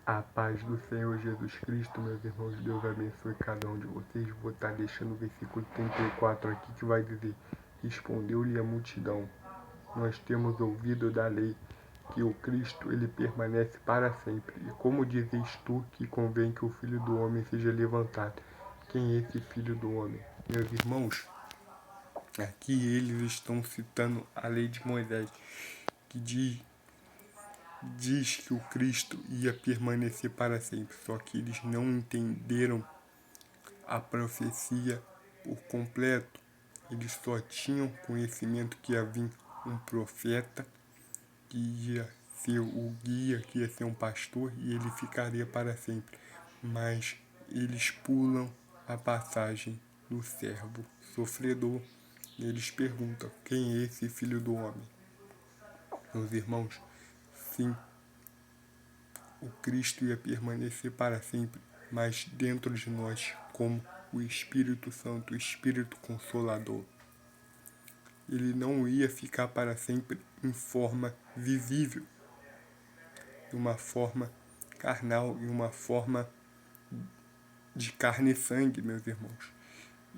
A paz do Senhor Jesus Cristo, meus irmãos, Deus abençoe cada um de vocês. Vou estar deixando o versículo 34 aqui que vai dizer: respondeu-lhe a multidão: nós temos ouvido da lei que o Cristo ele permanece para sempre. E como dizes tu que convém que o Filho do Homem seja levantado? Quem é esse Filho do Homem? Meus irmãos, aqui eles estão citando a lei de Moisés, que diz que o Cristo ia permanecer para sempre, só que eles não entenderam a profecia por completo. Eles só tinham conhecimento que havia um profeta que ia ser o guia, que ia ser um pastor e ele ficaria para sempre. Mas eles pulam a passagem do servo sofredor e eles perguntam: quem é esse filho do homem? Meus irmãos, sim, o Cristo ia permanecer para sempre, mas dentro de nós, como o Espírito Santo, o Espírito Consolador. Ele não ia ficar para sempre em forma visível, em uma forma carnal, em uma forma de carne e sangue, meus irmãos.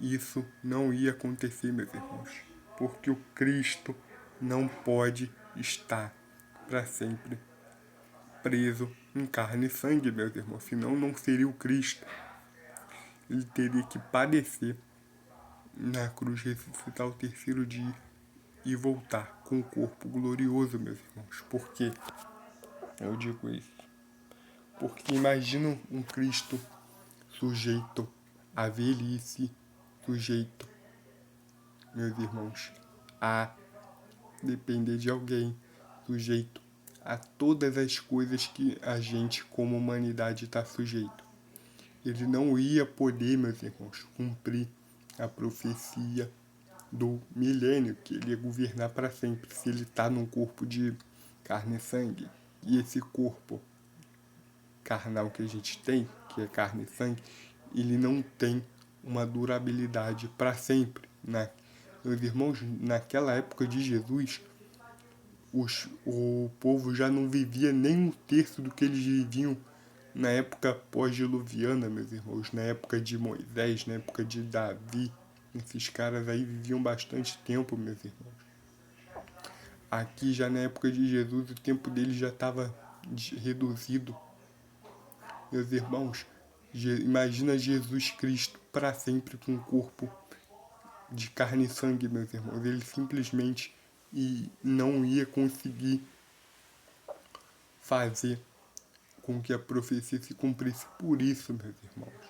Isso não ia acontecer, meus irmãos, porque o Cristo não pode estar para sempre preso em carne e sangue, meus irmãos, senão não seria o Cristo. Ele teria que padecer na cruz, ressuscitar ao terceiro dia e voltar com o corpo glorioso, meus irmãos. Por quê? Eu digo isso. Porque imagina um Cristo sujeito à velhice, sujeito, meus irmãos, a depender de alguém, sujeito a todas as coisas que a gente, como humanidade, está sujeito. Ele não ia poder, meus irmãos, cumprir a profecia do milênio, que ele ia governar para sempre, se ele está num corpo de carne e sangue. E esse corpo carnal que a gente tem, que é carne e sangue, ele não tem uma durabilidade para sempre. Né? Meus irmãos, naquela época de Jesus, o povo já não vivia nem um terço do que eles viviam na época pós-diluviana, meus irmãos, na época de Moisés, na época de Davi. Esses caras aí viviam bastante tempo, meus irmãos. Aqui já na época de Jesus, o tempo deles já estava reduzido. Meus irmãos, imagina Jesus Cristo para sempre com um corpo de carne e sangue, meus irmãos. Ele simplesmente não ia conseguir fazer com que a profecia se cumprisse. Por isso, meus irmãos,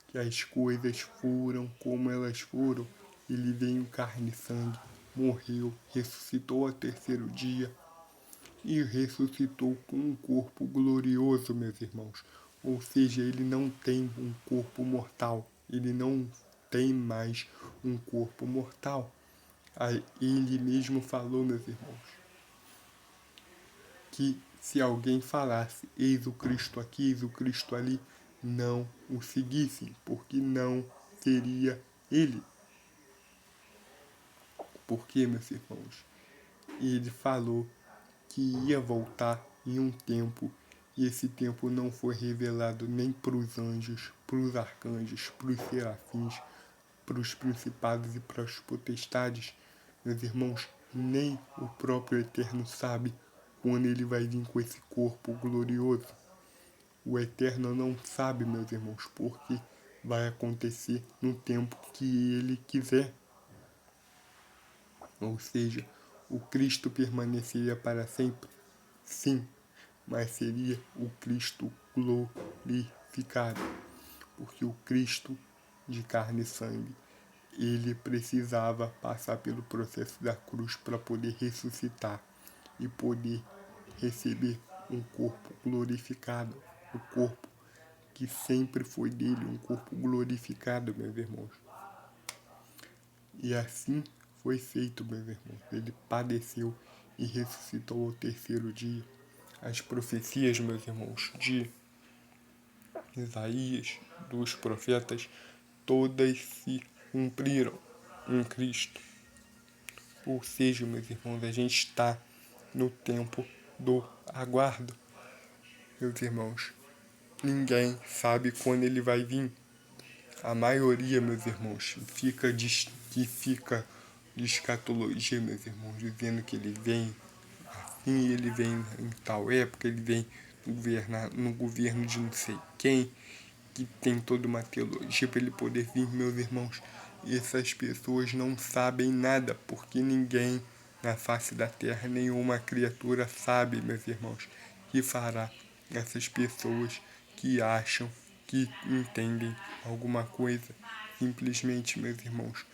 que as coisas foram como elas foram. Ele veio em carne e sangue, morreu, ressuscitou ao terceiro dia e ressuscitou com um corpo glorioso, meus irmãos. Ou seja, ele não tem um corpo mortal, ele não tem mais um corpo mortal. Ele mesmo falou, meus irmãos, que se alguém falasse, eis o Cristo aqui, eis o Cristo ali, não o seguissem, porque não seria ele. Porque, meus irmãos, ele falou que ia voltar em um tempo, e esse tempo não foi revelado nem para os anjos, para os arcanjos, para os serafins, para os principados e para as potestades. Meus irmãos, nem o próprio Eterno sabe quando ele vai vir com esse corpo glorioso. O Eterno não sabe, meus irmãos, porque vai acontecer no tempo que ele quiser. Ou seja, o Cristo permaneceria para sempre? Sim, mas seria o Cristo glorificado. Porque o Cristo de carne e sangue, ele precisava passar pelo processo da cruz para poder ressuscitar e poder receber um corpo glorificado, o corpo que sempre foi dele, um corpo glorificado, meus irmãos. E assim foi feito, meus irmãos. Ele padeceu e ressuscitou ao terceiro dia. As profecias, meus irmãos, de Isaías, dos profetas, todas se cumpriram em Cristo. Ou seja, meus irmãos, a gente está no tempo do aguardo, meus irmãos. ninguém sabe quando ele vai vir. A maioria, meus irmãos, fica de escatologia, meus irmãos, dizendo que ele vem assim, ele vem em tal época, ele vem no governo de não sei quem, que tem toda uma teologia para ele poder vir, meus irmãos. E essas pessoas não sabem nada, porque ninguém na face da terra, nenhuma criatura sabe, meus irmãos, que fará essas pessoas que acham que entendem alguma coisa. Simplesmente, meus irmãos,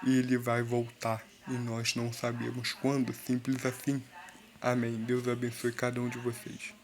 ele vai voltar e nós não sabemos quando, simples assim. Amém. Deus abençoe cada um de vocês.